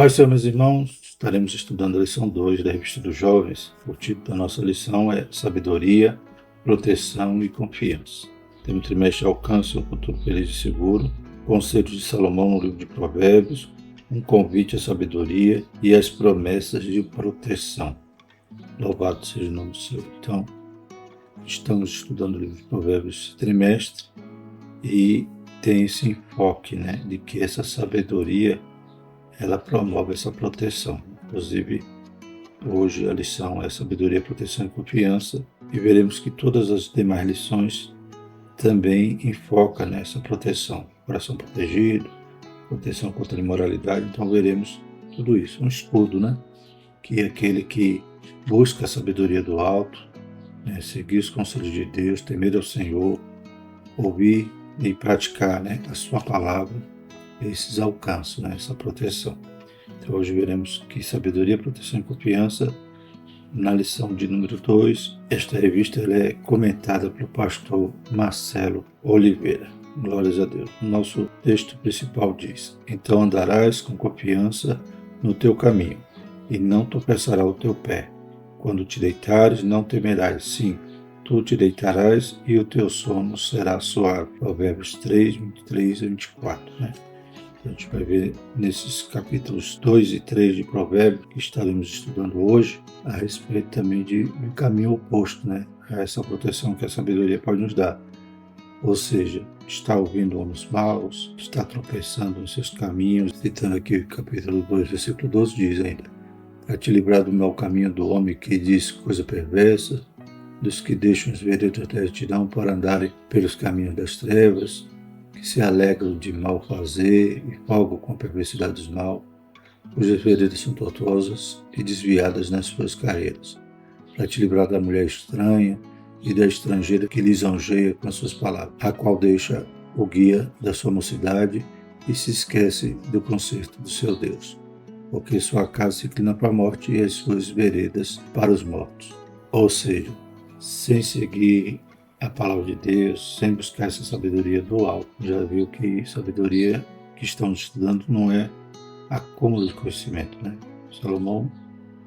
Paz, Senhor, meus irmãos, estaremos estudando a lição 2 da Revista dos Jovens. O título da nossa lição é Sabedoria, Proteção e Confiança. Tema trimestre Alcance um futuro feliz e seguro, Conselhos de Salomão no livro de Provérbios, um convite à sabedoria e as promessas de proteção. Louvado seja o nome do Senhor. Então, estamos estudando o livro de Provérbios esse trimestre e tem esse enfoque, de que essa sabedoria ela promove essa proteção. Inclusive, hoje a lição é Sabedoria, Proteção e Confiança, e veremos que todas as demais lições também enfocam nessa proteção. Coração protegido, proteção contra a imoralidade, então veremos tudo isso. Um escudo, que é aquele que busca a sabedoria do alto, seguir os conselhos de Deus, temer ao Senhor, ouvir e praticar a sua palavra. Esses alcançam essa proteção. Então hoje veremos que sabedoria, proteção e confiança, na lição de número 2, esta revista ela é comentada pelo pastor Marcelo Oliveira. Glórias a Deus. O nosso texto principal diz: então andarás com confiança no teu caminho, e não tropeçará o teu pé. Quando te deitares, não temerás, sim, tu te deitarás e o teu sono será suave. Provérbios 3, 23 a 24, A gente vai ver nesses capítulos 2 e 3 de Provérbios, que estaremos estudando hoje, a respeito também de um caminho oposto, a essa proteção que a sabedoria pode nos dar. Ou seja, está ouvindo homens maus, está tropeçando nos seus caminhos. Citando aqui o capítulo 2, versículo 12, diz ainda: para te livrar do mau caminho do homem que diz coisa perversa, dos que deixam as veredas da retidão para andarem pelos caminhos das trevas, que se alegram de mal fazer e folgam com a perversidade dos mal, cujas veredas são tortuosas e desviadas nas suas carreiras, para te livrar da mulher estranha e da estrangeira que lisonjeia com as suas palavras, a qual deixa o guia da sua mocidade e se esquece do conserto do seu Deus, porque sua casa se inclina para a morte e as suas veredas para os mortos. Ou seja, sem seguir a palavra de Deus, sem buscar essa sabedoria do alto. Já viu que sabedoria que estamos estudando não é acúmulo de conhecimento, Salomão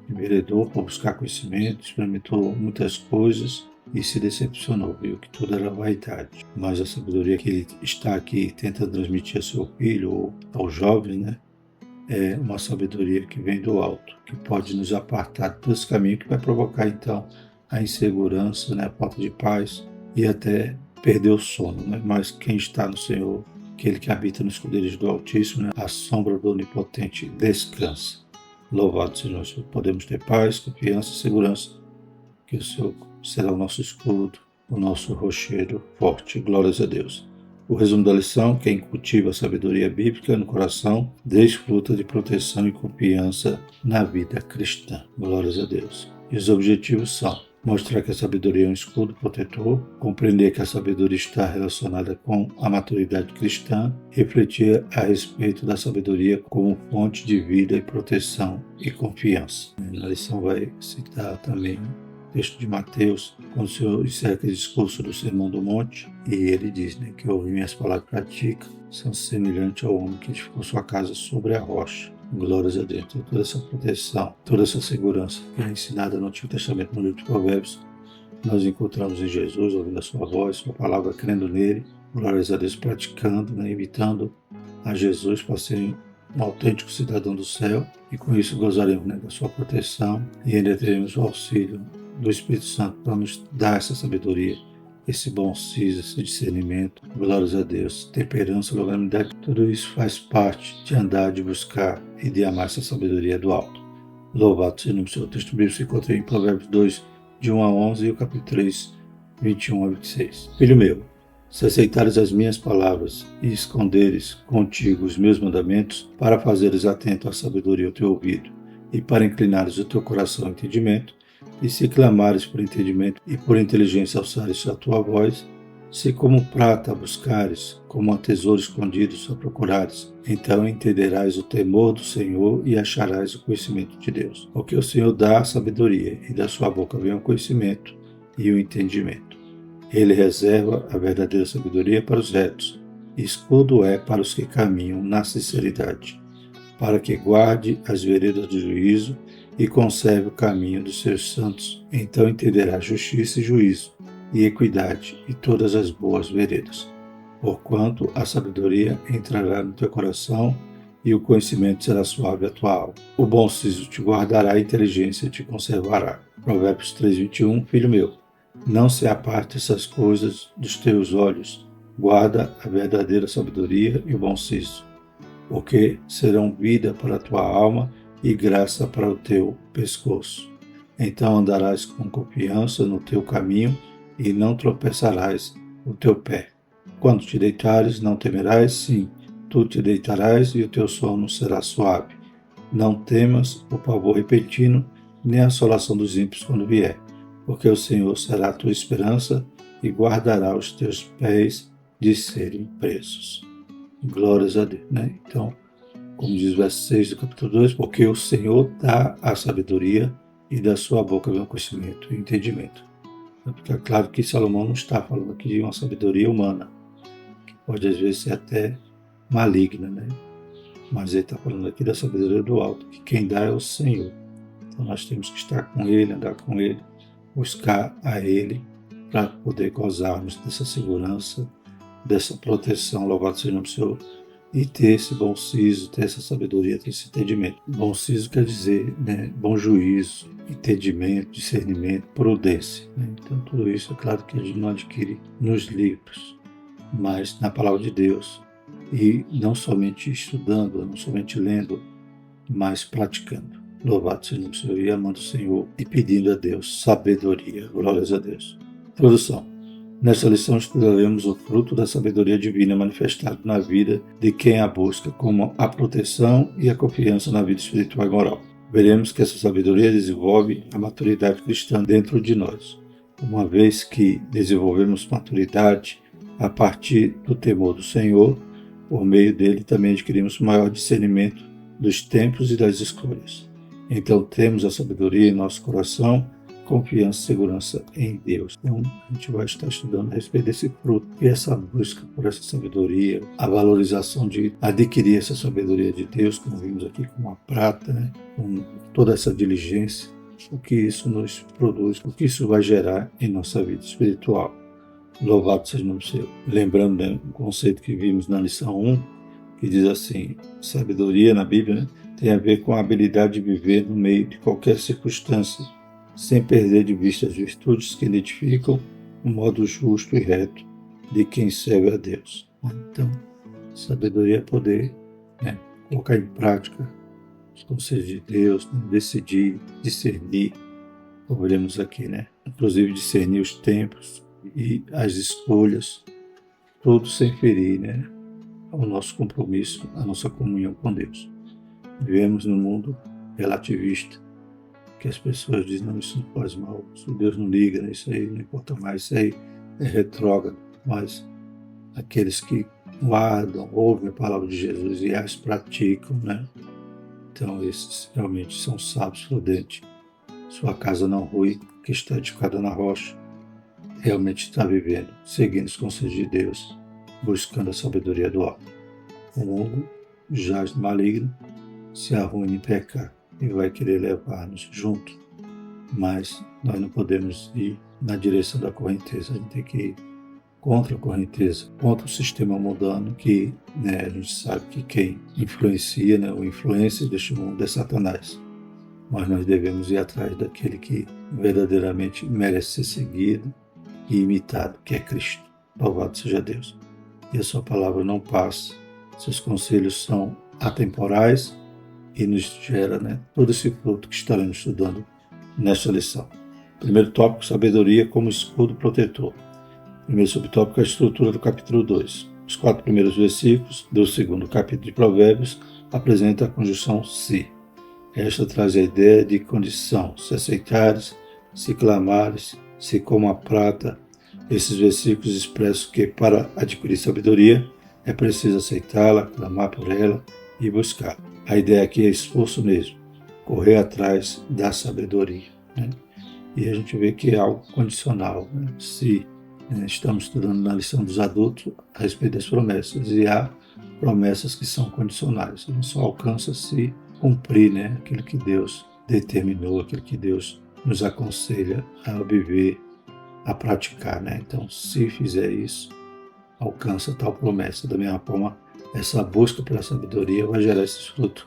enveredou por buscar conhecimento, experimentou muitas coisas e se decepcionou, viu que tudo era vaidade. Mas a sabedoria que ele está aqui tentando transmitir a seu filho ou ao jovem, é uma sabedoria que vem do alto, que pode nos apartar desse caminho, que vai provocar então a insegurança, a falta de paz, e até perder o sono, Mas quem está no Senhor, aquele que habita no esconderijo do Altíssimo, a sombra do Onipotente descansa. Louvado seja o Senhor. Podemos ter paz, confiança e segurança, que o Senhor será o nosso escudo, o nosso rochedo forte. Glórias a Deus. O resumo da lição: quem cultiva a sabedoria bíblica no coração desfruta de proteção e confiança na vida cristã. Glórias a Deus. E os objetivos são: mostrar que a sabedoria é um escudo protetor, compreender que a sabedoria está relacionada com a maturidade cristã, refletir a respeito da sabedoria como fonte de vida e proteção e confiança. Na lição vai citar também o texto de Mateus, quando o Senhor encerra aquele discurso do Sermão do Monte, e ele diz que ouve minhas palavras e pratica, são semelhantes ao homem que edificou sua casa sobre a rocha. Glórias a Deus. Então, toda essa proteção, toda essa segurança que é ensinada no Antigo Testamento, no livro de Provérbios, nós encontramos em Jesus, ouvindo a sua voz, sua palavra, crendo nele. Glórias a Deus, praticando, imitando a Jesus para ser um autêntico cidadão do céu, e com isso gozaremos da sua proteção e ainda teremos o auxílio do Espírito Santo para nos dar essa sabedoria, esse bom siso, esse discernimento. Glórias a Deus, temperança, longanimidade, tudo isso faz parte de andar, de buscar e de amar essa sabedoria do alto. Louvado seja o nome do Senhor. O texto bíblico se encontra em Provérbios 2, de 1 a 11 e o capítulo 3, 21 a 26. Filho meu, se aceitares as minhas palavras e esconderes contigo os meus mandamentos, para fazeres atento à sabedoria ao teu ouvido e para inclinares o teu coração ao entendimento, e se clamares por entendimento e por inteligência alçares a tua voz, se como prata a buscares, como a tesouro escondido a procurares, então entenderás o temor do Senhor e acharás o conhecimento de Deus. Porque o Senhor dá a sabedoria, e da sua boca vem o conhecimento e o entendimento. Ele reserva a verdadeira sabedoria para os retos, e escudo é para os que caminham na sinceridade. para que guarde as veredas do juízo e conserve o caminho dos seus santos. Então entenderá justiça e juízo, e equidade, e todas as boas veredas. Porquanto a sabedoria entrará no teu coração, e o conhecimento será suave à tua alma. O bom siso te guardará, a inteligência te conservará. Provérbios 3:21, filho meu, não se aparte essas coisas dos teus olhos, guarda a verdadeira sabedoria e o bom siso, porque serão vida para a tua alma e graça para o teu pescoço. Então andarás com confiança no teu caminho e não tropeçarás o teu pé. Quando te deitares, não temerás, sim, tu te deitarás e o teu sono será suave. Não temas o pavor repentino, nem a assolação dos ímpios quando vier, porque o Senhor será a tua esperança e guardará os teus pés de serem presos. Glórias a Deus, né? Então, como diz o verso 6 do capítulo 2, porque o Senhor dá a sabedoria e da sua boca vem o conhecimento e o entendimento. Fica claro que Salomão não está falando aqui de uma sabedoria humana, que pode às vezes ser até maligna, né? Mas ele está falando aqui da sabedoria do alto, que quem dá é o Senhor. Então nós temos que estar com Ele, andar com Ele, buscar a Ele para poder gozarmos dessa segurança, dessa proteção, louvado seja o nome do Senhor, e ter esse bom siso, ter essa sabedoria, ter esse entendimento. Bom siso quer dizer, né, bom juízo, entendimento, discernimento, prudência. Né? Então tudo isso é claro que a gente não adquire nos livros, mas na palavra de Deus, e não somente estudando, não somente lendo, mas praticando. Louvado seja o nome do Senhor e amando o Senhor e pedindo a Deus sabedoria. Glórias a Deus. Introdução. Nesta lição estudaremos o fruto da sabedoria divina manifestado na vida de quem a busca, como a proteção e a confiança na vida espiritual e moral. Veremos que essa sabedoria desenvolve a maturidade cristã dentro de nós, uma vez que desenvolvemos maturidade a partir do temor do Senhor. Por meio dele também adquirimos maior discernimento dos tempos e das escolhas. Então temos a sabedoria em nosso coração, confiança e segurança em Deus. Então a gente vai estar estudando a respeito desse fruto e essa busca por essa sabedoria, a valorização de adquirir essa sabedoria de Deus, como vimos aqui com a prata, né? Com toda essa diligência, o que isso nos produz, o que isso vai gerar em nossa vida espiritual. Louvado seja o nome do Senhor. Lembrando, né, um conceito que vimos na lição 1, que diz assim, sabedoria na Bíblia, né, tem a ver com a habilidade de viver no meio de qualquer circunstância, sem perder de vista as virtudes que identificam o modo justo e reto de quem serve a Deus. Então, sabedoria é poder, né, colocar em prática os conselhos de Deus, né, decidir, discernir, como veremos aqui, né, inclusive discernir os tempos e as escolhas, tudo sem ferir, né, o nosso compromisso, a nossa comunhão com Deus. Vivemos num mundo relativista, que as pessoas dizem, não, isso não faz mal, se Deus não liga, né, isso aí não importa mais, isso aí é retrógrado, mas aqueles que guardam, ouvem a palavra de Jesus e as praticam, né, então esses realmente são sábios prudentes. Sua casa não rui, que está edificada na rocha, realmente está vivendo, seguindo os conselhos de Deus, buscando a sabedoria do alto. O mundo jaz maligno, se arruina em pecar e vai querer levar-nos junto, mas nós não podemos ir na direção da correnteza, a gente tem que ir contra a correnteza, contra o sistema mundano, que, né, a gente sabe que quem influencia, né, o influência deste mundo é Satanás. Mas nós devemos ir atrás daquele que verdadeiramente merece ser seguido e imitado, que é Cristo. Louvado seja Deus. E a sua palavra não passa, seus conselhos são atemporais e nos gera, né, todo esse fruto que estaremos estudando nesta lição. Primeiro tópico, sabedoria como escudo protetor. Primeiro subtópico, a estrutura do capítulo 2. Os 4 primeiros versículos do segundo capítulo de Provérbios apresentam a conjunção se. Esta traz a ideia de condição, se aceitares, se clamares, se como a prata. Esses versículos expressam que para adquirir sabedoria é preciso aceitá-la, clamar por ela e buscar. A ideia aqui é esforço mesmo, correr atrás da sabedoria, né? E a gente vê que é algo condicional, né? Se Estamos estudando na lição dos adultos a respeito das promessas, e há promessas que são condicionais, não só alcança se cumprir, aquilo que Deus determinou, aquilo que Deus nos aconselha a viver, a praticar. Então, se fizer isso, alcança tal promessa. Da mesma forma, essa busca pela sabedoria vai gerar esses frutos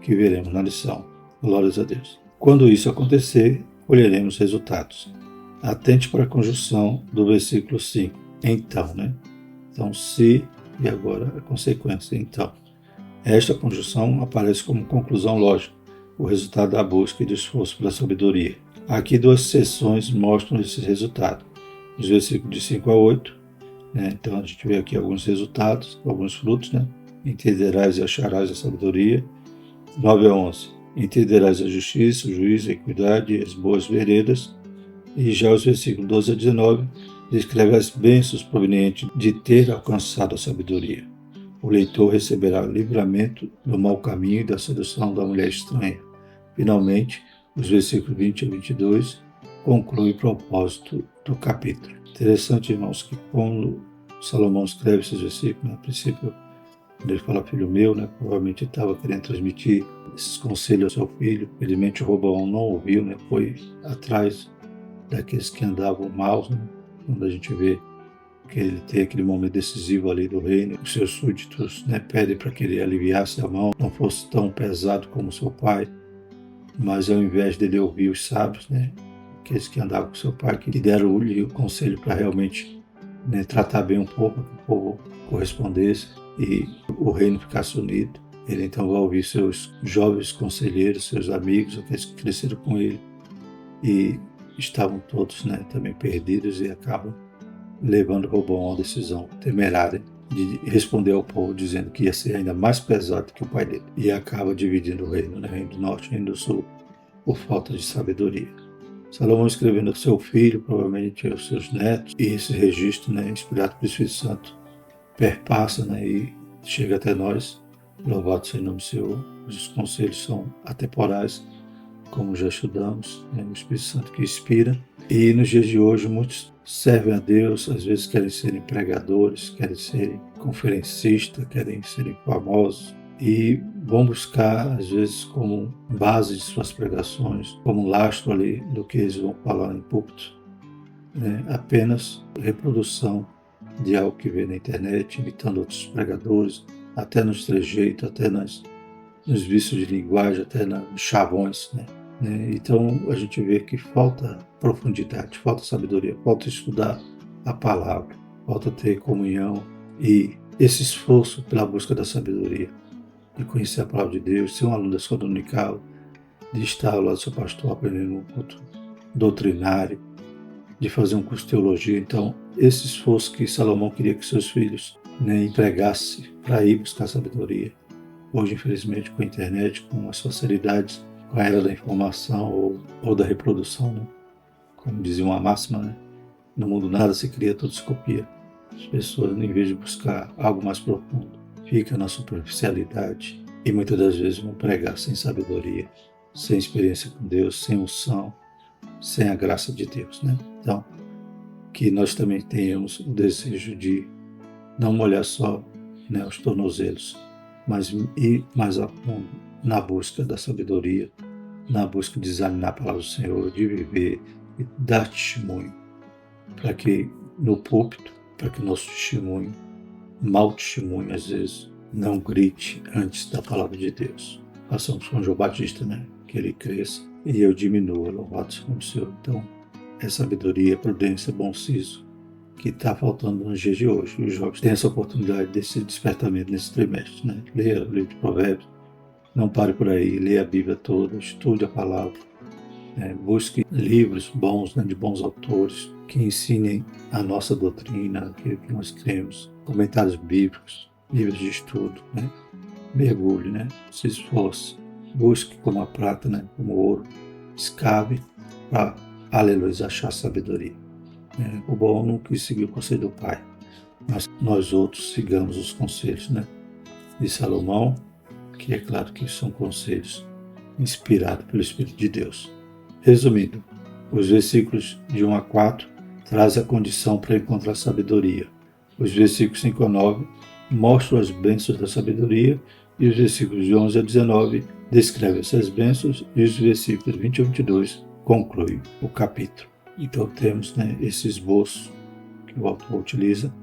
que veremos na lição. Glórias a Deus. Quando isso acontecer, colheremos resultados. Atente para a conjunção do versículo 5. Então, Então, se, e agora a consequência. Então, esta conjunção aparece como conclusão lógica, o resultado da busca e do esforço pela sabedoria. Aqui 2 seções mostram esse resultado. Os versículos de 5 a 8, então a gente vê aqui alguns resultados, alguns frutos, Entenderás e acharás a sabedoria. 9 a 11, entenderás a justiça, o juízo, a equidade e as boas veredas. E já os versículos 12 a 19 descreve as bênçãos provenientes de ter alcançado a sabedoria. O leitor receberá livramento do mau caminho e da sedução da mulher estranha. Finalmente, os versículos 20 a 22 concluem o propósito do capítulo. Interessante, irmãos, que quando Salomão escreve esses versículos, a princípio, quando ele fala filho meu, provavelmente ele estava querendo transmitir esses conselhos ao seu filho. Felizmente, Roboão não ouviu, foi atrás daqueles que andavam maus, quando a gente vê que ele tem aquele momento decisivo ali do reino, os seus súditos pedem para que ele aliviasse a mão, não fosse tão pesado como seu pai, mas ao invés dele ouvir os sábios, aqueles que andavam com seu pai, que deram-lhe o conselho para realmente tratar bem um pouco, que o povo correspondesse e o reino ficasse unido. Ele então vai ouvir seus jovens conselheiros, seus amigos, aqueles que cresceram com ele, e estavam todos também perdidos, e acabam levando Roboão a uma decisão temerária de responder ao povo, dizendo que ia ser ainda mais pesado que o pai dele, e acaba dividindo o reino, reino do norte e reino do sul, por falta de sabedoria. Salomão escrevendo ao seu filho, provavelmente aos seus netos, e esse registro, inspirado pelo Espírito Santo, perpassa e chega até nós. Louvado seja o nome do Senhor. Os conselhos são atemporais, como já estudamos, o Espírito Santo que inspira. E nos dias de hoje, muitos servem a Deus, às vezes querem serem pregadores, querem serem conferencistas, querem serem famosos, e vão buscar, às vezes, como base de suas pregações, como lastro ali do que eles vão falar em púlpito, apenas reprodução de algo que vê na internet, imitando outros pregadores, até nos trejeitos, até nos vícios de linguagem, até nos chavões, Então a gente vê que falta profundidade, falta sabedoria, falta estudar a palavra, falta ter comunhão e esse esforço pela busca da sabedoria, de conhecer a palavra de Deus, ser um aluno da escola dominical, de estar ao lado do seu pastor aprendendo um culto doutrinário, de fazer um curso de teologia. Então, esse esforço que Salomão queria que seus filhos empregassem para ir buscar sabedoria. Hoje, infelizmente, com a internet, com as facilidades, com a era da informação ou da reprodução, como dizia uma máxima, no mundo nada se cria, tudo se copia. As pessoas, em vez de buscar algo mais profundo, ficam na superficialidade e muitas das vezes vão pregar sem sabedoria, sem experiência com Deus, sem unção, sem a graça de Deus. Então, que nós também tenhamos o desejo de não molhar só os tornozelos, mas ir mais a fundo na busca da sabedoria, na busca de examinar a palavra do Senhor, de viver e dar testemunho, para que no púlpito, para que nosso testemunho, mau testemunho às vezes, não grite antes da palavra de Deus. Façamos com João Batista, que ele cresça e eu diminua, louvado seja o nome do Senhor. Então, é sabedoria, prudência, bom siso, que está faltando nos dias de hoje. Os jovens têm essa oportunidade desse despertamento nesse trimestre. Leia o livro de Provérbios, não pare por aí, leia a Bíblia toda, estude a palavra, busque livros bons, de bons autores, que ensinem a nossa doutrina, aquilo que nós cremos, comentários bíblicos, livros de estudo, mergulhe, se esforce, busque como a prata, como o ouro, escave para, aleluia, achar sabedoria. O bom não quis seguir o conselho do pai, mas nós outros sigamos os conselhos de Salomão, que é claro que são conselhos inspirados pelo Espírito de Deus. Resumindo, os versículos de 1 a 4 traz a condição para encontrar sabedoria. Os versículos 5 a 9 mostram as bênçãos da sabedoria e os versículos de 11 a 19 descrevem essas bênçãos e os versículos 20 a 22 concluem o capítulo. Então temos esse esboço que o autor utiliza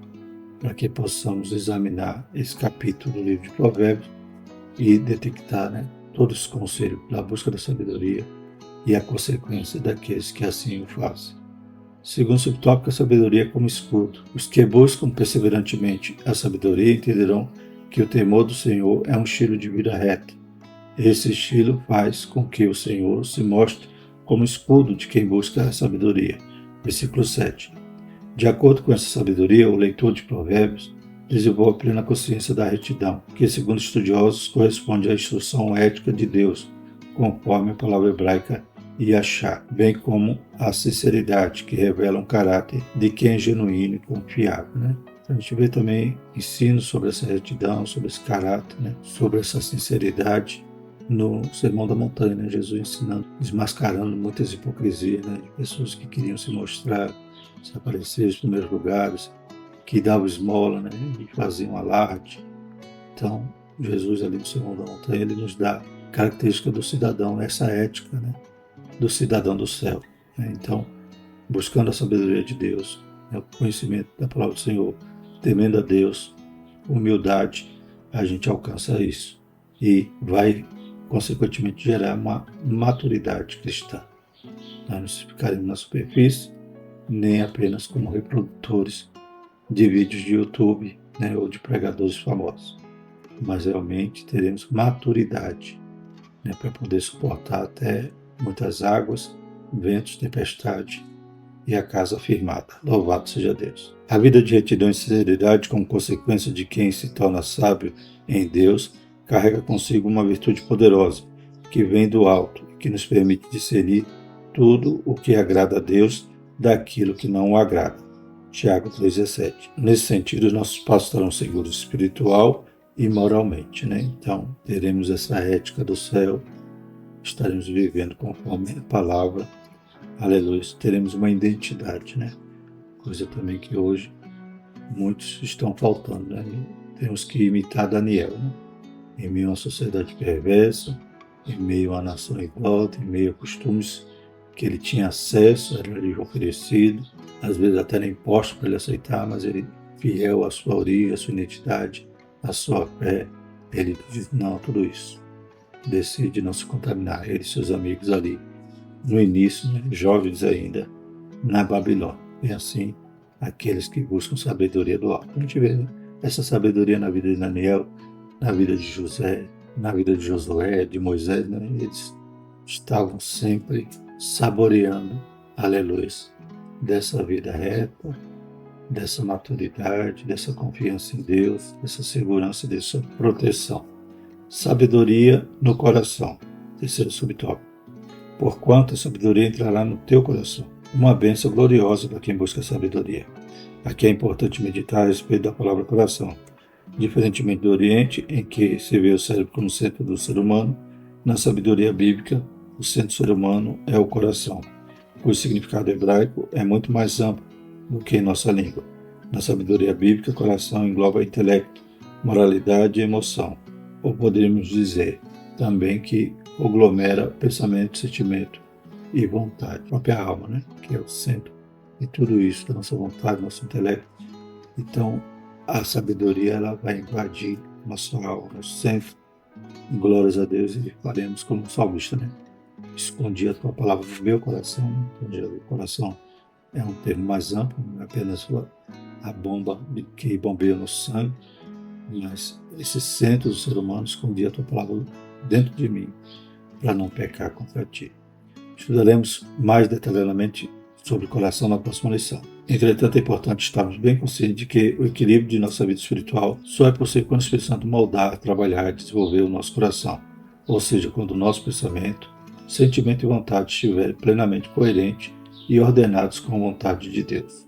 para que possamos examinar esse capítulo do livro de Provérbios e detectar todos os conselhos da busca da sabedoria e a consequência daqueles que assim o fazem. Segundo subtópico, a sabedoria como escudo. Os que buscam perseverantemente a sabedoria entenderão que o temor do Senhor é um estilo de vida reta. Esse estilo faz com que o Senhor se mostre como escudo de quem busca a sabedoria. Versículo 7. De acordo com essa sabedoria, o leitor de Provérbios desenvolve plena consciência da retidão, que, segundo estudiosos, corresponde à instrução ética de Deus, conforme a palavra hebraica yashar, bem como a sinceridade, que revela um caráter de quem é genuíno e confiável. A gente vê também ensinos sobre essa retidão, sobre esse caráter, sobre essa sinceridade no Sermão da Montanha, Jesus ensinando, desmascarando muitas hipocrisias, de pessoas que queriam se mostrar, se aparecer nos primeiros lugares, que davam esmola, e faziam alarde. Então, Jesus ali no Sermão da Montanha, ele nos dá característica do cidadão, essa ética, do cidadão do céu. Então, buscando a sabedoria de Deus, o conhecimento da palavra do Senhor, temendo a Deus, humildade, a gente alcança isso. E vai, consequentemente, gerar uma maturidade cristã. Nós não ficaremos na superfície, nem apenas como reprodutores de vídeos de YouTube, ou de pregadores famosos. Mas realmente teremos maturidade, para poder suportar até muitas águas, ventos, tempestade e a casa firmada. Louvado seja Deus. A vida de retidão e sinceridade, como consequência de quem se torna sábio em Deus, carrega consigo uma virtude poderosa, que vem do alto e que nos permite discernir tudo o que agrada a Deus daquilo que não o agrada. Tiago 3,17. Nesse sentido, os nossos passos estarão seguros espiritual e moralmente. Então, teremos essa ética do céu, estaremos vivendo conforme a palavra, aleluia, teremos uma identidade, coisa também que hoje muitos estão faltando, Temos que imitar Daniel, em meio a uma sociedade perversa, em meio a uma nação idólatra, em meio a costumes que ele tinha acesso, era lhe oferecido, às vezes até nem imposto para ele aceitar, mas ele, fiel à sua origem, à sua identidade, à sua fé, ele diz não a tudo isso. Decide não se contaminar, ele e seus amigos ali, no início, jovens ainda, na Babilônia. E assim, aqueles que buscam sabedoria do alto. A gente vê essa sabedoria na vida de Daniel, na vida de José, na vida de Josué, de Moisés, eles estavam sempre saboreando, aleluia, dessa vida reta, dessa maturidade, dessa confiança em Deus, dessa segurança, dessa proteção. Sabedoria no coração. Terceiro subtópico. Porquanto a sabedoria entrará no teu coração. Uma bênção gloriosa para quem busca sabedoria. Aqui é importante meditar a respeito da palavra coração. Diferentemente do Oriente, em que se vê o cérebro como centro do ser humano, na sabedoria bíblica, o centro do ser humano é o coração. O significado hebraico é muito mais amplo do que em nossa língua. Na sabedoria bíblica, coração engloba intelecto, moralidade e emoção. Ou poderíamos dizer também que aglomera pensamento, sentimento e vontade, a própria alma, que é o centro de tudo isso, da nossa vontade, nosso intelecto. Então, a sabedoria ela vai invadir nossa alma, nosso centro. Glórias a Deus e faremos como o salmista, Escondi a tua palavra no meu coração. Então, o coração é um termo mais amplo, não é apenas a bomba que bombeia no sangue, mas esse centro do ser humano, escondi a tua palavra dentro de mim, para não pecar contra ti. Estudaremos mais detalhadamente sobre o coração na próxima lição. Entretanto, é importante estarmos bem conscientes de que o equilíbrio de nossa vida espiritual só é possível quando o Espírito Santo moldar, trabalhar e desenvolver o nosso coração. Ou seja, quando o nosso pensamento, sentimento e vontade estiverem plenamente coerentes e ordenados com a vontade de Deus.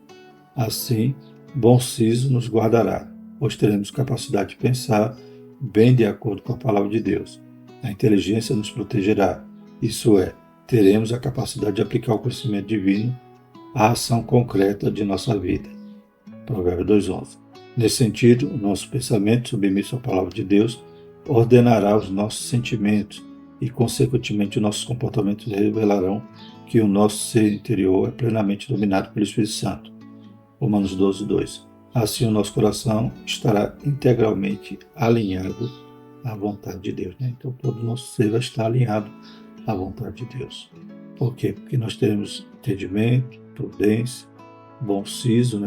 Assim, bom siso nos guardará, pois teremos capacidade de pensar bem de acordo com a palavra de Deus. A inteligência nos protegerá, isso é, teremos a capacidade de aplicar o conhecimento divino a ação concreta de nossa vida. Provérbios 2:11. Nesse sentido, o nosso pensamento, submisso à palavra de Deus, ordenará os nossos sentimentos e, consequentemente, os nossos comportamentos revelarão que o nosso ser interior é plenamente dominado pelo Espírito Santo. Romanos 12:2. Assim, o nosso coração estará integralmente alinhado à vontade de Deus. Então, todo o nosso ser vai estar alinhado à vontade de Deus. Por quê? Porque nós teremos entendimento, prudência, bom siso,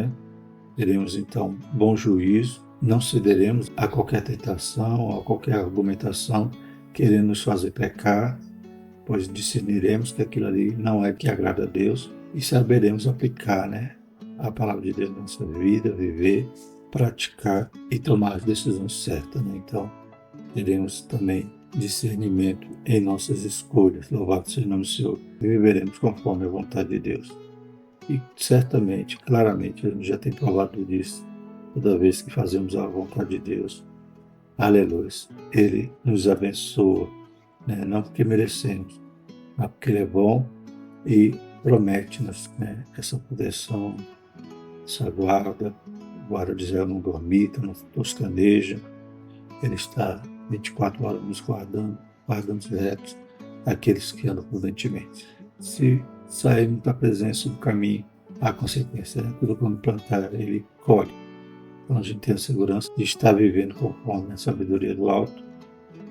teremos, então, bom juízo, não cederemos a qualquer tentação, a qualquer argumentação querendo nos fazer pecar, pois discerniremos que aquilo ali não é que agrada a Deus e saberemos aplicar, a palavra de Deus na nossa vida, viver, praticar e tomar as decisões certas. Então, teremos também discernimento em nossas escolhas. Louvado seja o nome do Senhor. E viveremos conforme a vontade de Deus. E certamente, claramente, a gente já tem provado disso toda vez que fazemos a vontade de Deus. Aleluia. Ele nos abençoa, não porque merecemos, mas porque Ele é bom e promete-nos essa proteção, essa guarda de Israel não dormita, não toscaneja. Ele está 24 horas nos guardando retos aqueles que andam prudentemente. Se sairmos da presença do caminho, há consequência. Tudo quando plantar, ele colhe. Então a gente tem a segurança de estar vivendo conforme a sabedoria do alto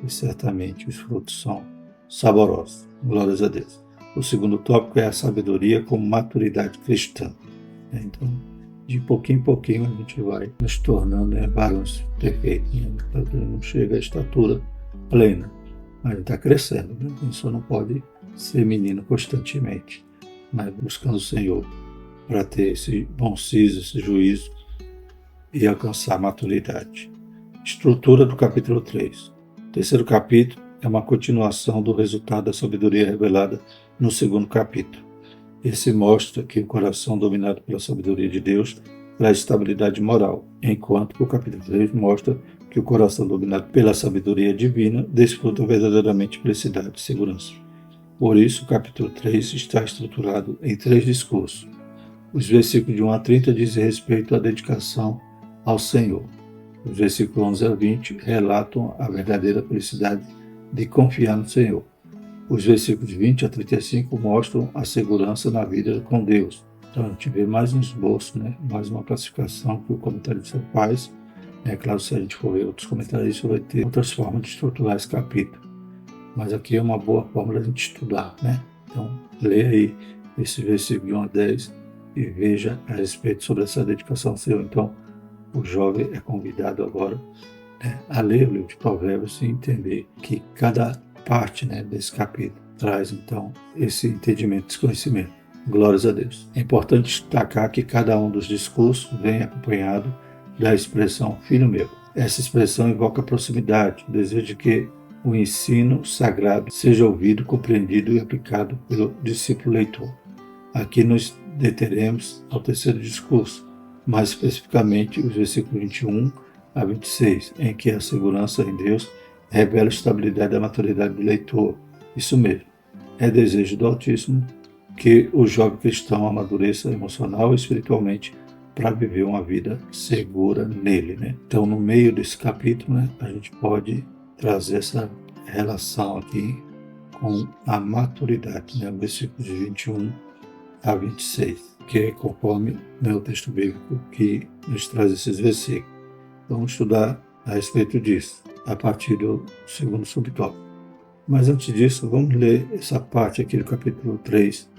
e certamente os frutos são saborosos. Glórias a Deus. O segundo tópico é a sabedoria como maturidade cristã. Então, de pouquinho em pouquinho a gente vai nos tornando varões perfeitos. Não chega à estatura plena, mas a gente está crescendo. A gente só não pode ser menino constantemente, mas buscando o Senhor para ter esse bom siso, esse juízo e alcançar a maturidade. Estrutura do capítulo 3. O terceiro capítulo é uma continuação do resultado da sabedoria revelada no segundo capítulo. Esse mostra que o coração dominado pela sabedoria de Deus traz estabilidade moral, enquanto que o capítulo 3 mostra que o coração dominado pela sabedoria divina desfruta verdadeiramente felicidade e segurança. Por isso, o capítulo 3 está estruturado em 3 discursos. Os versículos de 1 a 30 dizem respeito à dedicação ao Senhor. Os versículos 11 a 20 relatam a verdadeira felicidade de confiar no Senhor. Os versículos 20 a 35 mostram a segurança na vida com Deus. Então a gente vê mais um esboço, mais uma classificação que o comentarista faz. É claro, se a gente for ver outros comentaristas, vai ter outras formas de estruturar esse capítulo. Mas aqui é uma boa forma da gente estudar. Então, leia aí esse versículo de 1 a 10 e veja a respeito sobre essa dedicação ao Senhor. Então, o jovem é convidado agora a ler o livro de Provérbios e entender que cada parte desse capítulo traz, então, esse entendimento, esse conhecimento. Glórias a Deus. É importante destacar que cada um dos discursos vem acompanhado da expressão filho meu. Essa expressão invoca proximidade, o desejo de que o ensino sagrado seja ouvido, compreendido e aplicado pelo discípulo leitor. Aqui nos deteremos ao terceiro discurso, mais especificamente os versículos 21 a 26, em que a segurança em Deus revela a estabilidade da maturidade do leitor. Isso mesmo, é desejo do Altíssimo que o jovem cristão amadureça emocional e espiritualmente para viver uma vida segura nele. Então, no meio desse capítulo, a gente pode trazer essa relação aqui com a maturidade, versículos de 21 a 26, que é conforme o texto bíblico que nos traz esses versículos. Vamos estudar a respeito disso, a partir do segundo subtópico. Mas antes disso, vamos ler essa parte aqui do capítulo 3.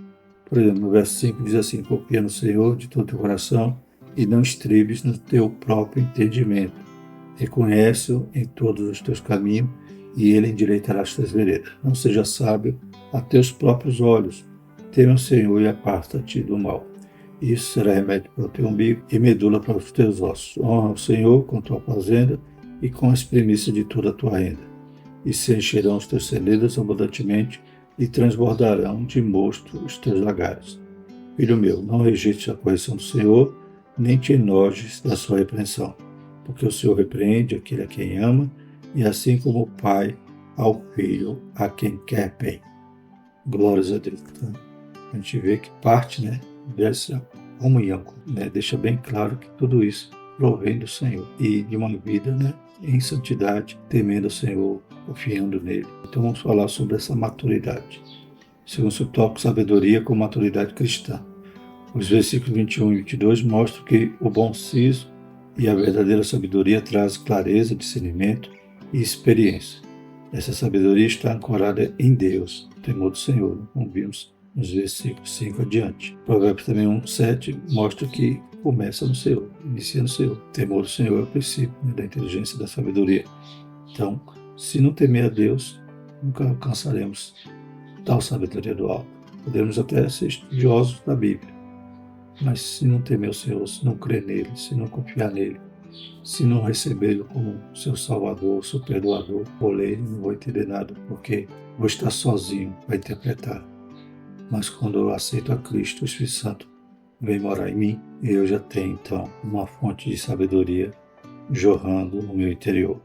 Por exemplo, no verso 5 diz assim: confia no Senhor de todo o teu coração e não estribes no teu próprio entendimento. Reconhece-o em todos os teus caminhos e ele endireitará as tuas veredas. Não seja sábio a teus próprios olhos. Teme o Senhor e aparta-te do mal. Isso será remédio para o teu umbigo e medula para os teus ossos. Honra o Senhor com tua fazenda e com as primícias de toda a tua renda. E se encherão os teus celeiros abundantemente e transbordarão de mosto os teus lagares. Filho meu, não rejeites a correção do Senhor, nem te enojes da sua repreensão, porque o Senhor repreende aquele a quem ama, e assim como o pai ao filho a quem quer bem. Glórias a Deus. Então, a gente vê que parte dessa comunhão, né? Deixa bem claro que tudo isso provém do Senhor e de uma vida, né, em santidade, temendo o Senhor, confiando nele. Então vamos falar sobre essa maturidade. Segundo subtópico, sabedoria com maturidade cristã. Os versículos 21 e 22 mostram que o bom siso e a verdadeira sabedoria trazem clareza, discernimento e experiência. Essa sabedoria está ancorada em Deus, o temor do Senhor, como vimos nos versículos 5 adiante. Provérbios também 1:7 mostra que começa no Senhor, inicia no Senhor. O temor do Senhor é o princípio, né, da inteligência e da sabedoria. Então, se não temer a Deus, nunca alcançaremos tal sabedoria do alto. Podemos até ser estudiosos da Bíblia, mas se não temer o Senhor, se não crer nele, se não confiar nele, se não recebê-lo como seu Salvador, seu Perdoador, vou ler e não vou entender nada, porque vou estar sozinho para interpretar. Mas quando eu aceito a Cristo, o Espírito Santo vem morar em mim, e eu já tenho, então, uma fonte de sabedoria jorrando no meu interior.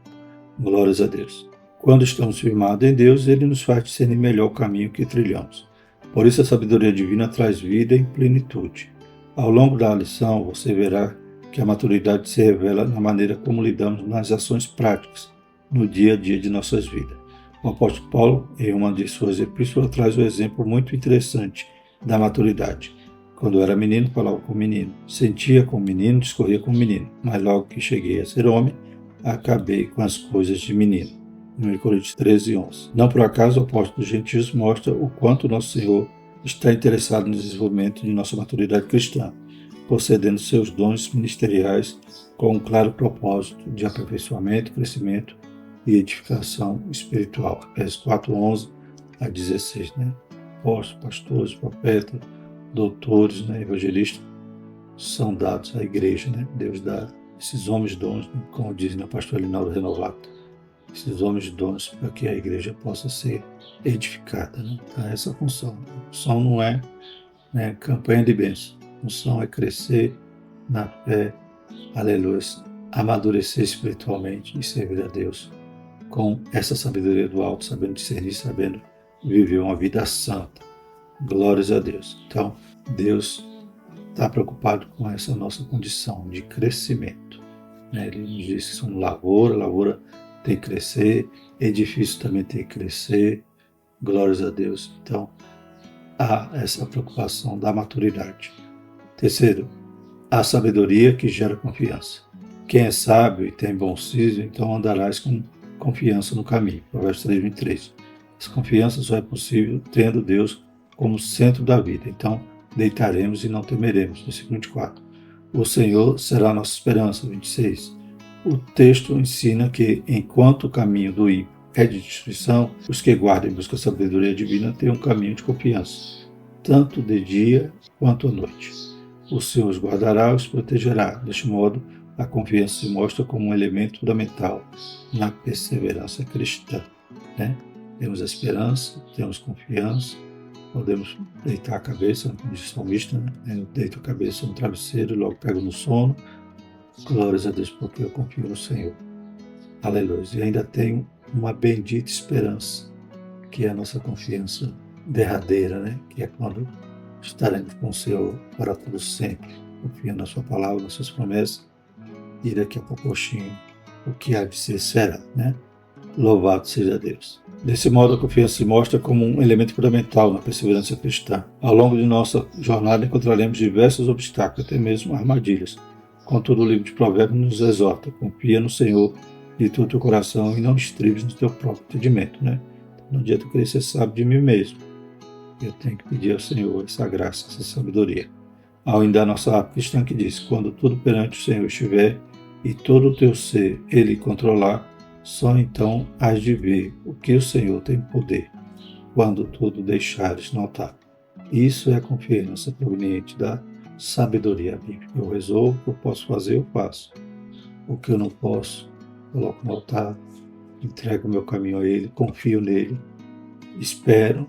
Glórias a Deus. Quando estamos firmados em Deus, Ele nos faz discernir melhor o caminho que trilhamos. Por isso a sabedoria divina traz vida em plenitude. Ao longo da lição, você verá que a maturidade se revela na maneira como lidamos nas ações práticas, no dia a dia de nossas vidas. O apóstolo Paulo, em uma de suas epístolas, traz um exemplo muito interessante da maturidade. Quando eu era menino, falava com menino, sentia com menino, discorria com menino, mas logo que cheguei a ser homem, acabei com as coisas de menino. 1 Coríntios 13:11. Não por acaso o apóstolo dos gentios mostra o quanto nosso Senhor está interessado no desenvolvimento de nossa maturidade cristã, concedendo seus dons ministeriais com um claro propósito de aperfeiçoamento, crescimento e edificação espiritual. Efésios 4:11 a 16, né? Apóstolos, pastores, profetas, doutores, né, evangelistas, são dados à igreja, né? Deus dá esses homens dons, né, como diz na pastor Linaldo Renovato, esses homens dons para que a igreja possa ser edificada, né? Então, essa função. A função não é, né, campanha de bênção. A função é crescer na fé, aleluia, amadurecer espiritualmente e servir a Deus com essa sabedoria do alto, sabendo discernir, sabendo viver uma vida santa. Glórias a Deus. Então, Deus está preocupado com essa nossa condição de crescimento, né? Ele nos diz que somos lavoura tem que crescer, edifício também tem que crescer. Glórias a Deus. Então, há essa preocupação da maturidade. Terceiro, a sabedoria que gera confiança. Quem é sábio e tem bom siso, então andarás com confiança no caminho. Provérbios 3:23. Essa confiança só é possível tendo Deus como centro da vida. Então, deitaremos e não temeremos. Versículo 24. O Senhor será a nossa esperança. 26. O texto ensina que, enquanto o caminho do ímpio é de destruição, os que guardam e buscam a sabedoria divina têm um caminho de confiança, tanto de dia quanto à noite. O Senhor os guardará e os protegerá. Deste modo, a confiança se mostra como um elemento fundamental na perseverança cristã, né? Temos a esperança, temos confiança, podemos deitar a cabeça, como diz o salmista, né? Eu deito a cabeça no travesseiro e logo pego no sono. Glórias a Deus, porque eu confio no Senhor. Aleluia. E ainda tenho uma bendita esperança, que é a nossa confiança derradeira, né? Que é quando estaremos com o Senhor para todo sempre, confiando na sua palavra, nas suas promessas, e daqui a pouquinho o que há de ser será, né? Louvado seja Deus. Desse modo, a confiança se mostra como um elemento fundamental na perseverança cristã. Ao longo de nossa jornada encontraremos diversos obstáculos, até mesmo armadilhas. Contudo, o livro de Provérbios nos exorta: confia no Senhor de todo o teu coração e não estribes no teu próprio entendimento, né? Não adianta eu querer ser sábio de mim mesmo. Eu tenho que pedir ao Senhor essa graça, essa sabedoria. Há ainda a nossa cristã que diz: quando tudo perante o Senhor estiver e todo o teu ser Ele controlar, só então hás de ver o que o Senhor tem poder, quando tudo deixares notar. Isso é a confiança proveniente da sabedoria bíblica. Eu resolvo o que eu posso fazer, eu faço. O que eu não posso, coloco no altar, entrego o meu caminho a Ele, confio nele, espero,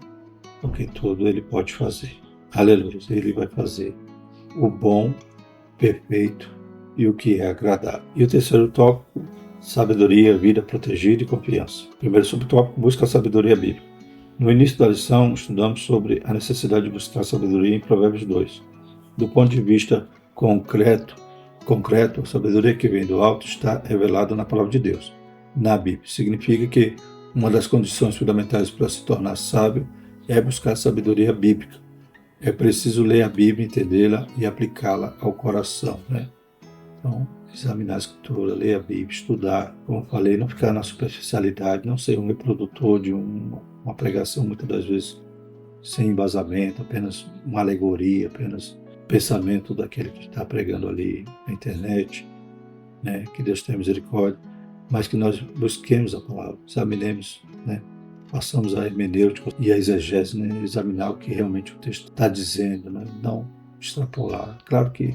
porque tudo Ele pode fazer. Aleluia, Ele vai fazer o bom, perfeito e o que é agradável. E o terceiro tópico, sabedoria, vida protegida e confiança. Primeiro subtópico, busca a sabedoria bíblica. No início da lição, estudamos sobre a necessidade de buscar sabedoria em Provérbios 2. Do ponto de vista concreto, a sabedoria que vem do alto está revelada na palavra de Deus, na Bíblia. Significa que uma das condições fundamentais para se tornar sábio é buscar a sabedoria bíblica. É preciso ler a Bíblia, entendê-la e aplicá-la ao coração, né? Então, examinar a Escritura, ler a Bíblia, estudar, como falei, não ficar na superficialidade, não ser um reprodutor de uma pregação, muitas das vezes sem embasamento, apenas uma alegoria, apenas pensamento daquele que está pregando ali na internet, né? Que Deus tenha misericórdia, mas que nós busquemos a palavra, examinemos, né? Façamos a hermenêutica e a exegese, né? Examinar o que realmente o texto está dizendo, né? Não extrapolar. Claro que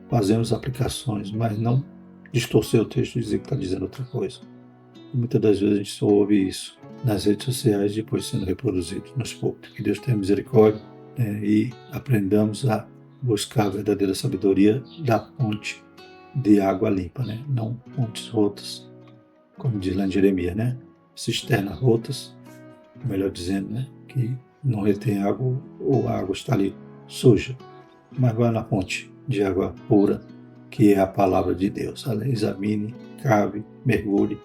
fazemos aplicações, mas não distorcer o texto e dizer que está dizendo outra coisa. E muitas das vezes a gente só ouve isso nas redes sociais, depois sendo reproduzido nos púlpitos. Que Deus tenha misericórdia, né? E aprendamos a buscar a verdadeira sabedoria da fonte de água limpa, né? Não fontes rotas, como diz lá em Jeremias, né? Cisternas rotas, melhor dizendo, né? Que não retém água ou a água está ali suja, mas vai na fonte de água pura, que é a palavra de Deus. Examine, cave, mergulhe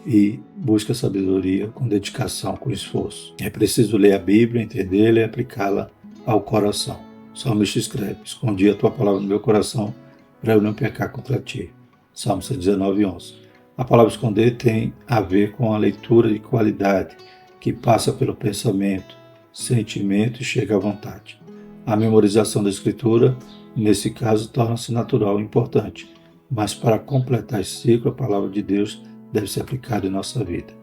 e busque a sabedoria com dedicação, com esforço. É preciso ler a Bíblia, entendê-la e aplicá-la ao coração. O salmista escreve: escondi a tua palavra no meu coração para eu não pecar contra ti. Salmo 119:11. A palavra esconder tem a ver com a leitura de qualidade, que passa pelo pensamento, sentimento e chega à vontade. A memorização da Escritura, nesse caso, torna-se natural e importante, mas para completar esse ciclo, a palavra de Deus deve ser aplicada em nossa vida.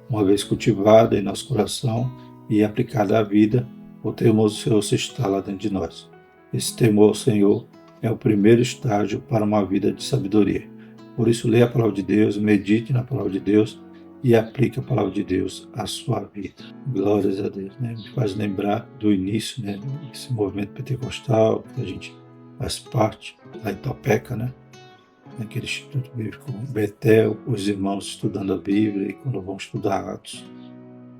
Uma vez cultivada em nosso coração e aplicada à vida, o temor do Senhor se instala dentro de nós. Esse temor ao Senhor é o primeiro estágio para uma vida de sabedoria. Por isso, leia a palavra de Deus, medite na palavra de Deus e aplique a palavra de Deus à sua vida. Glórias a Deus, né? Me faz lembrar do início, né? Desse movimento pentecostal que a gente faz parte, lá em Topeka, né? Naquele Instituto Bíblico Betel, os irmãos estudando a Bíblia e quando vão estudar Atos,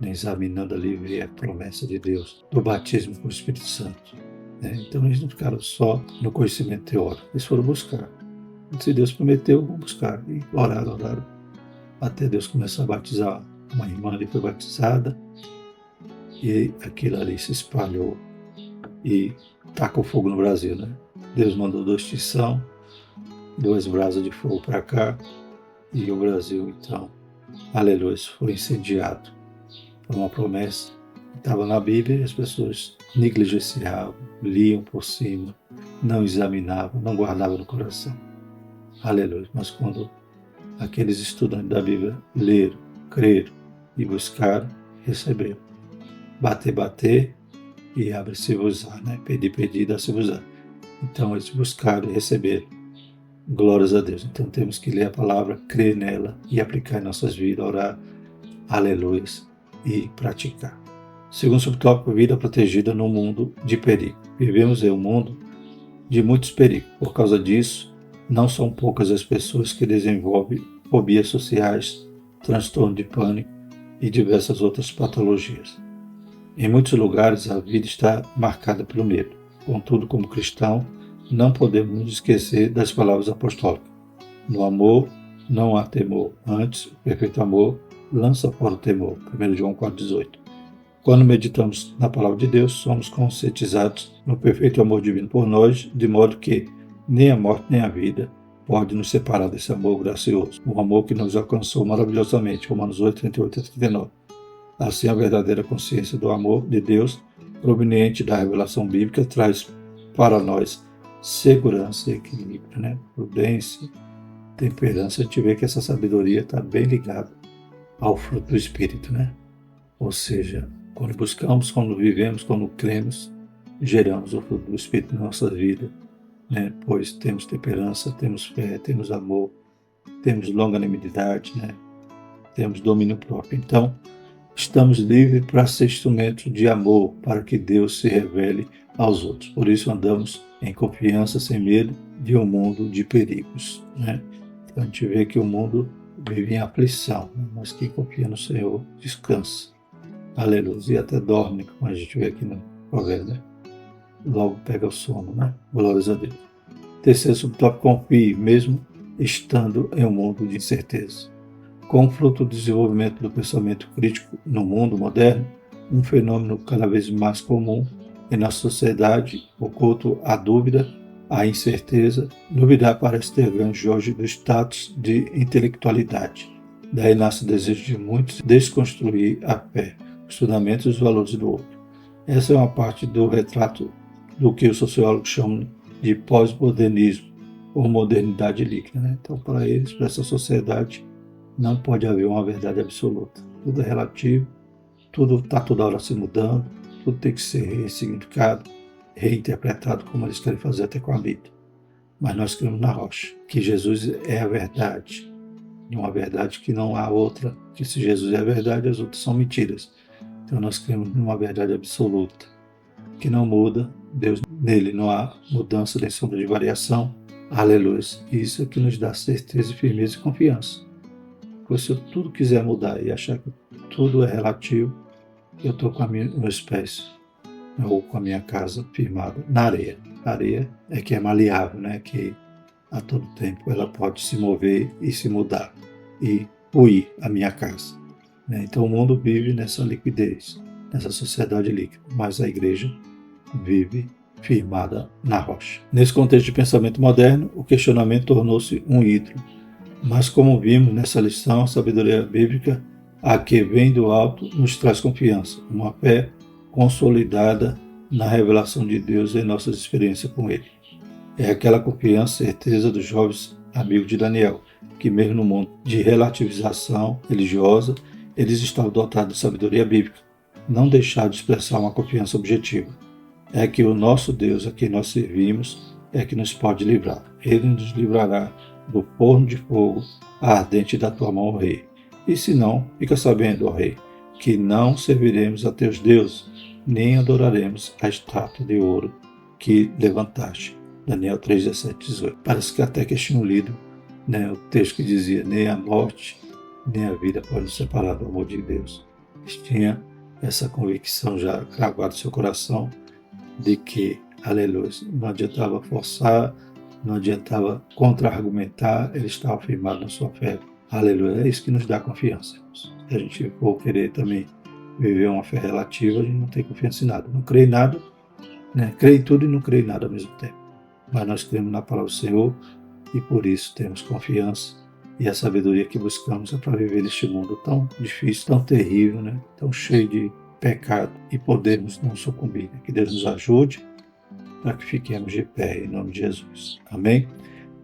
né? Examinando ali, ver a promessa de Deus do batismo com o Espírito Santo, né? Então eles não ficaram só no conhecimento teórico, eles foram buscar. Se Deus prometeu, vão buscar. E oraram, até Deus começar a batizar. Uma irmã ali foi batizada e aquilo ali se espalhou e tacou fogo no Brasil, né? Deus mandou 2 tição, 2 brasas de fogo para cá e o Brasil, então, aleluia, foi incendiado. Foi uma promessa que estava na Bíblia e as pessoas negligenciavam, liam por cima, não examinavam, não guardavam no coração. Aleluia. Mas quando aqueles estudantes da Bíblia leram, creram e buscaram, receberam. Bater e abre-se-vos-á, né? Pedir, dá-se-vos-á. Então eles buscaram e receberam. Glórias a Deus. Então temos que ler a palavra, crer nela e aplicar em nossas vidas, orar, aleluia, e praticar. Segundo subtópico, vida protegida no mundo de perigo. Vivemos em um mundo de muitos perigos. Por causa disso, não são poucas as pessoas que desenvolvem fobias sociais, transtorno de pânico e diversas outras patologias. Em muitos lugares, a vida está marcada pelo medo. Contudo, como cristão, não podemos nos esquecer das palavras apostólicas. No amor não há temor. Antes, o perfeito amor lança fora o temor. 1 João 4,18. Quando meditamos na palavra de Deus, somos conscientizados no perfeito amor divino por nós, de modo que nem a morte nem a vida pode nos separar desse amor gracioso. O amor que nos alcançou maravilhosamente. Romanos 8, 38 a 39. Assim, a verdadeira consciência do amor de Deus, proveniente da revelação bíblica, traz para nós segurança e equilíbrio, né? Prudência, temperança. A gente vê que essa sabedoria está bem ligada ao fruto do Espírito, né? Ou seja, quando buscamos, quando vivemos, quando cremos, geramos o fruto do Espírito na nossa vida, né? Pois temos temperança, temos fé, temos amor, temos longanimidade, né? Temos domínio próprio. Então, estamos livres para ser instrumentos de amor, para que Deus se revele aos outros. Por isso andamos em confiança, sem medo de um mundo de perigos, né? Então a gente vê que o mundo vive em aflição, né? Mas quem confia no Senhor descansa. Aleluia. E até dorme, como a gente vê aqui no provérbio, né? logo pega o sono, né? Glórias a Deus. Terceiro subtópico, confie, mesmo estando em um mundo de incerteza. Com o fruto do desenvolvimento do pensamento crítico no mundo moderno, um fenômeno cada vez mais comum em nossa sociedade, o culto à dúvida, à incerteza, duvidar parece ter ganho hoje do status de intelectualidade. Daí nasce o desejo de muitos desconstruir a fé, os fundamentos e os valores do outro. Essa é uma parte do retrato do que os sociólogos chamam de pós-modernismo, ou modernidade líquida. Né? Então, para eles, para essa sociedade, não pode haver uma verdade absoluta. Tudo é relativo, tudo está toda hora se mudando, tudo tem que ser ressignificado, reinterpretado, como eles querem fazer até com a Bíblia. Mas nós cremos na rocha, que Jesus é a verdade, e uma verdade que não há outra, que se Jesus é a verdade, as outras são mentiras. Então nós cremos numa verdade absoluta, que não muda, Deus nele não há mudança nem sombra de variação. Aleluia. Isso é que nos dá certeza, firmeza e confiança. Porque se eu tudo quiser mudar e achar que tudo é relativo, eu estou com meus pés ou com a minha casa firmada na areia. A areia é que é maleável, né? Que a todo tempo ela pode se mover e se mudar e ruir a minha casa. Né? Então o mundo vive nessa liquidez, nessa sociedade líquida, mas a igreja vive firmada na rocha. Nesse contexto de pensamento moderno, o questionamento tornou-se um ídolo. Mas como vimos nessa lição, a sabedoria bíblica, a que vem do alto, nos traz confiança, uma fé consolidada na revelação de Deus em nossas experiências com Ele. É aquela confiança e certeza dos jovens amigos de Daniel, que mesmo no mundo de relativização religiosa, eles estavam dotados de sabedoria bíblica, não deixaram de expressar uma confiança objetiva. É que o nosso Deus, a quem nós servimos, é que nos pode livrar. Ele nos livrará do forno de fogo ardente da tua mão, ó rei. E se não, fica sabendo, ó rei, que não serviremos a teus deuses, nem adoraremos a estátua de ouro que levantaste. Daniel 3, 17, 18. Parece que até que tinham lido, né, o texto que dizia, nem a morte, nem a vida podem nos separar do amor de Deus. Eles tinham essa convicção já cravada no seu coração, de que, aleluia, não adiantava forçar, não adiantava contra-argumentar, ele estava firmado na sua fé. Aleluia, é isso que nos dá confiança. Se a gente for querer também viver uma fé relativa, a gente não tem confiança em nada. Não crê em nada, né? Crê em tudo e não crê em nada ao mesmo tempo. Mas nós cremos na palavra do Senhor e por isso temos confiança e a sabedoria que buscamos é para viver neste mundo tão difícil, tão terrível, né? Tão cheio de pecado e podermos não sucumbir. Que Deus nos ajude para que fiquemos de pé em nome de Jesus. Amém?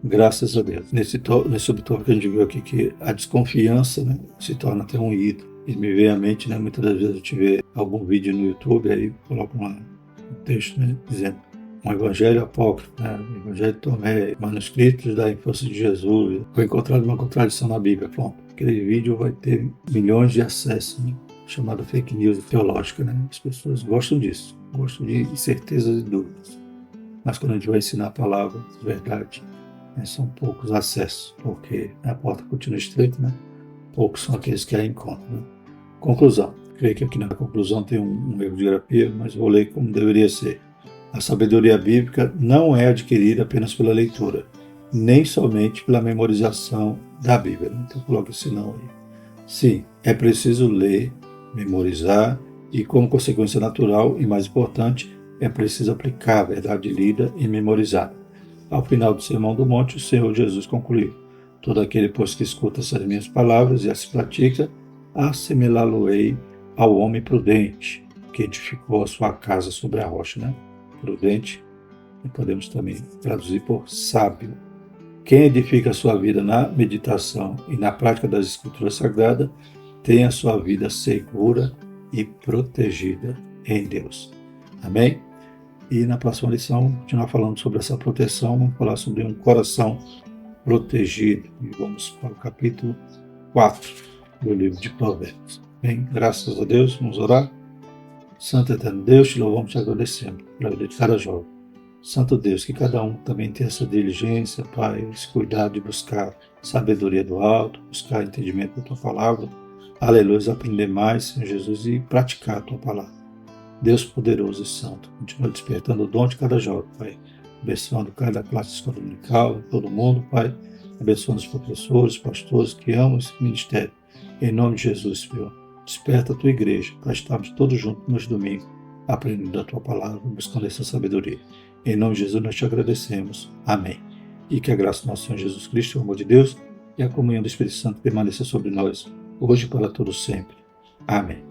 Graças a Deus. Nesse subtópico que a gente viu aqui que a desconfiança, né, se torna até um ídolo. E me vem à mente, né, muitas das vezes a gente vê algum vídeo no YouTube, aí coloca um texto, né, dizendo um evangelho apócrifo, né, um evangelho de Tomé, manuscritos da infância de Jesus, foi encontrado uma contradição na Bíblia. Pronto, aquele vídeo vai ter milhões de acessos, né, chamado fake news teológica, né? As pessoas gostam disso, gostam de incertezas e dúvidas. Mas quando a gente vai ensinar a palavra, a verdade, né, são poucos acessos, porque a porta continua estreita, né? Poucos são aqueles que a encontram. Né? Conclusão. Creio que aqui na conclusão tem um erro de grafia, mas vou ler como deveria ser. A sabedoria bíblica não é adquirida apenas pela leitura, nem somente pela memorização da Bíblia. Então coloque esse não aí. Sim, é preciso ler, memorizar e, como consequência natural e mais importante, é preciso aplicar a verdade lida e memorizada. Ao final do Sermão do Monte, o Senhor Jesus concluiu: todo aquele, pois, que escuta essas minhas palavras e as pratica, assemelhá-lo-ei ao homem prudente, que edificou a sua casa sobre a rocha, né? Prudente, e podemos também traduzir por sábio. Quem edifica a sua vida na meditação e na prática das Escrituras Sagradas tem a sua vida segura e protegida em Deus. Amém? E na próxima lição, vamos continuar falando sobre essa proteção, vamos falar sobre um coração protegido. E vamos para o capítulo 4 do livro de Provérbios. Bem, graças a Deus, vamos orar. Santo Eterno Deus, te louvamos e te agradecemos pela vida de cada jovem. Santo Deus, que cada um também tenha essa diligência, Pai, esse cuidado de buscar sabedoria do alto, buscar entendimento da Tua Palavra. Aleluia, aprender mais, Senhor Jesus, e praticar a Tua Palavra. Deus poderoso e santo, continua despertando o dom de cada jovem, Pai. Abençoando cada classe escola dominical, todo mundo, Pai. Abençoando os professores, pastores que amam esse ministério. Em nome de Jesus, Senhor. Desperta a tua igreja para estarmos todos juntos nos domingos, aprendendo a tua palavra, buscando essa sabedoria. Em nome de Jesus nós te agradecemos. Amém. E que a graça do nosso Senhor Jesus Cristo, o amor de Deus e a comunhão do Espírito Santo permaneça sobre nós, hoje e para todos sempre. Amém.